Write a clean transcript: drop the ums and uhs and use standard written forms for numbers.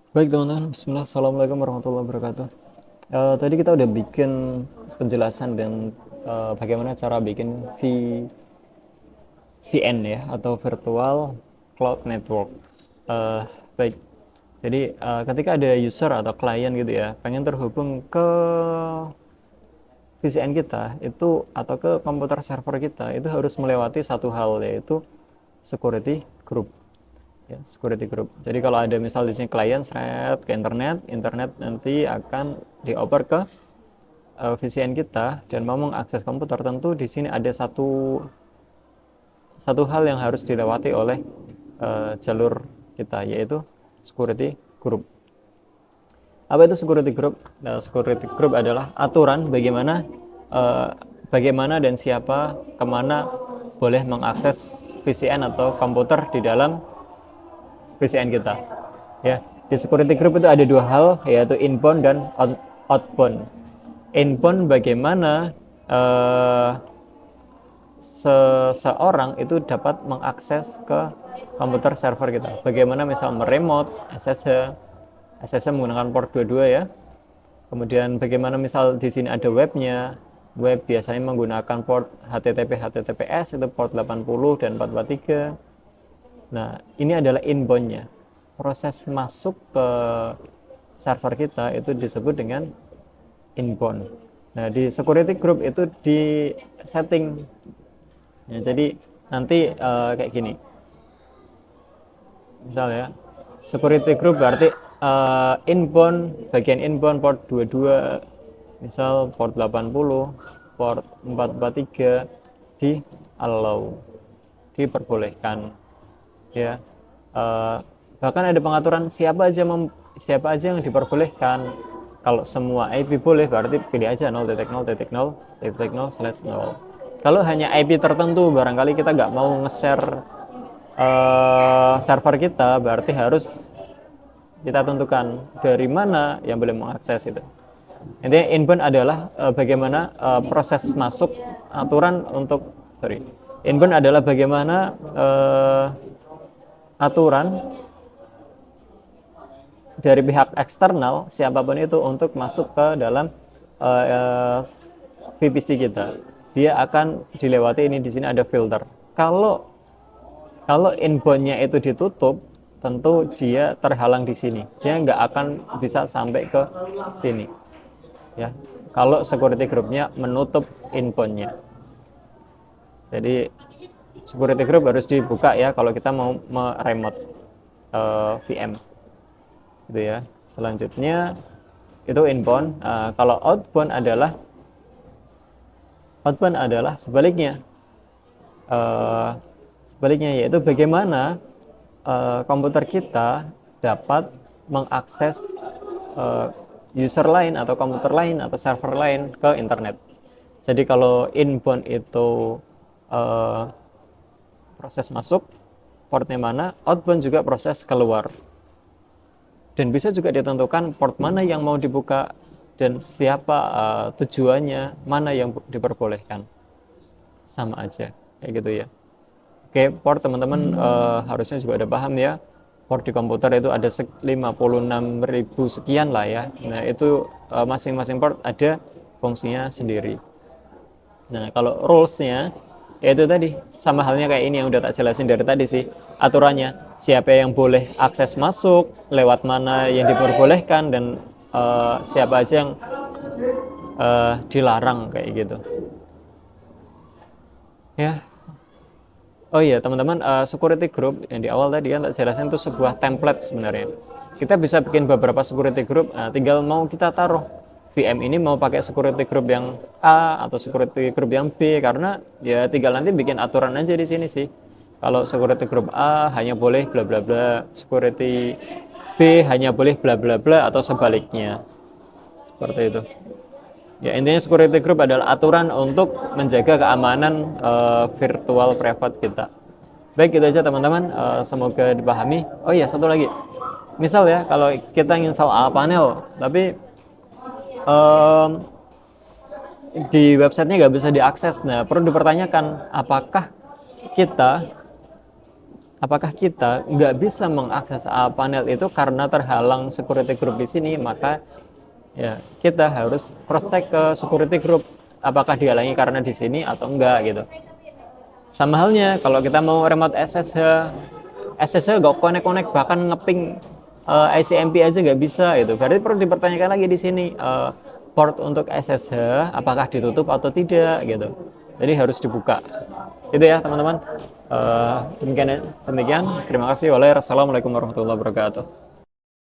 Baik teman-teman, Bismillah, Assalamualaikum warahmatullahi wabarakatuh. Tadi kita udah bikin penjelasan dan bagaimana cara bikin VCN ya, atau Virtual Cloud Network. Eh, baik, jadi ketika ada user atau klien gitu ya, pengen terhubung ke VCN kita itu atau ke komputer server kita, itu harus melewati satu hal, yaitu security group. Ya, security group. Jadi kalau ada misal di sini klien seret ke internet, internet nanti akan dioper ke VCN kita dan mau mengakses komputer, tentu di sini ada satu satu hal yang harus dilewati oleh jalur kita, yaitu security group. Apa itu security group? Nah, security group adalah aturan uh, bagaimana dan siapa kemana boleh mengakses VCN atau komputer di dalam VCN kita. Ya, di security group itu ada dua hal, yaitu inbound dan outbound. Inbound bagaimana seseorang itu dapat mengakses ke komputer server kita. Bagaimana misal meremote SSH menggunakan port 22 ya. Kemudian bagaimana misal di sini ada webnya. Web biasanya menggunakan port HTTP HTTPS itu port 80 dan 443. Nah, ini adalah inbound-nya. Proses masuk ke server kita itu disebut dengan inbound. Nah, di security group itu di setting. Ya, jadi nanti kayak gini. Misalnya, security group berarti bagian inbound port 22, misal port 80, port 443 di allow, diperbolehkan. Ya, uh, bahkan ada pengaturan siapa aja yang diperbolehkan. Kalau semua IP boleh, berarti pilih aja 0.0.0.0/0. Kalau hanya IP tertentu, barangkali kita nggak mau nge-share server kita, berarti harus kita tentukan dari mana yang boleh mengakses itu. Intinya inbound adalah bagaimana proses masuk aturan untuk sorry inbound adalah bagaimana aturan dari pihak eksternal siapapun itu untuk masuk ke dalam VPC kita. Dia akan dilewati, ini di sini ada filter. Kalau kalau inbound-nya itu ditutup, tentu dia terhalang di sini. Dia nggak akan bisa sampai ke sini. Ya, kalau security group-nya menutup inbound-nya. Jadi security group harus dibuka ya kalau kita mau meremote VM. Gitu ya. Selanjutnya itu inbound. Kalau outbound adalah sebaliknya. Uh, Sebaliknya yaitu bagaimana komputer kita dapat mengakses user lain atau komputer lain atau server lain ke internet. Jadi kalau inbound itu uh, proses masuk, portnya mana, outbound juga proses keluar. Dan bisa juga ditentukan port mana yang mau dibuka dan siapa tujuannya, mana yang diperbolehkan. Sama aja, kayak gitu ya. Oke, port teman-teman harusnya juga ada paham ya. Port di komputer itu ada 56.000 sekian lah ya. Nah, itu masing-masing port ada fungsinya sendiri. Nah, kalau rules-nya yaitu tadi sama halnya kayak ini yang udah tak jelasin dari tadi sih. Aturannya, siapa yang boleh akses masuk, lewat mana yang diperbolehkan, dan siapa aja yang dilarang kayak gitu. Ya, oh iya teman-teman, security group yang di awal tadi kan tak jelasin itu sebuah template sebenarnya. Kita bisa bikin beberapa security group, tinggal mau kita taruh VM ini mau pakai security group yang A atau security group yang B, karena ya tinggal nanti bikin aturan aja di sini sih. Kalau security group A hanya boleh bla bla bla, security B hanya boleh bla bla bla, atau sebaliknya. Seperti itu. Ya, intinya security group adalah aturan untuk menjaga keamanan virtual private kita. Baik, gitu aja teman-teman. Semoga dipahami. Oh iya, satu lagi. Misal ya, kalau kita install panel, tapi um, di websitenya nggak bisa diakses. Nah, perlu dipertanyakan apakah kita apakah kita nggak bisa mengakses panel itu karena terhalang security group di sini, maka ya kita harus cross check ke security group apakah dihalangi karena di sini atau enggak gitu. Sama halnya kalau kita mau remote SSH nggak connect bahkan ngeping ICMP aja nggak bisa itu. Berarti perlu dipertanyakan lagi di sini port untuk SSH apakah ditutup atau tidak gitu. Jadi harus dibuka. Itu ya teman-teman. Demikian. Terima kasih. Wassalamualaikum warahmatullahi wabarakatuh.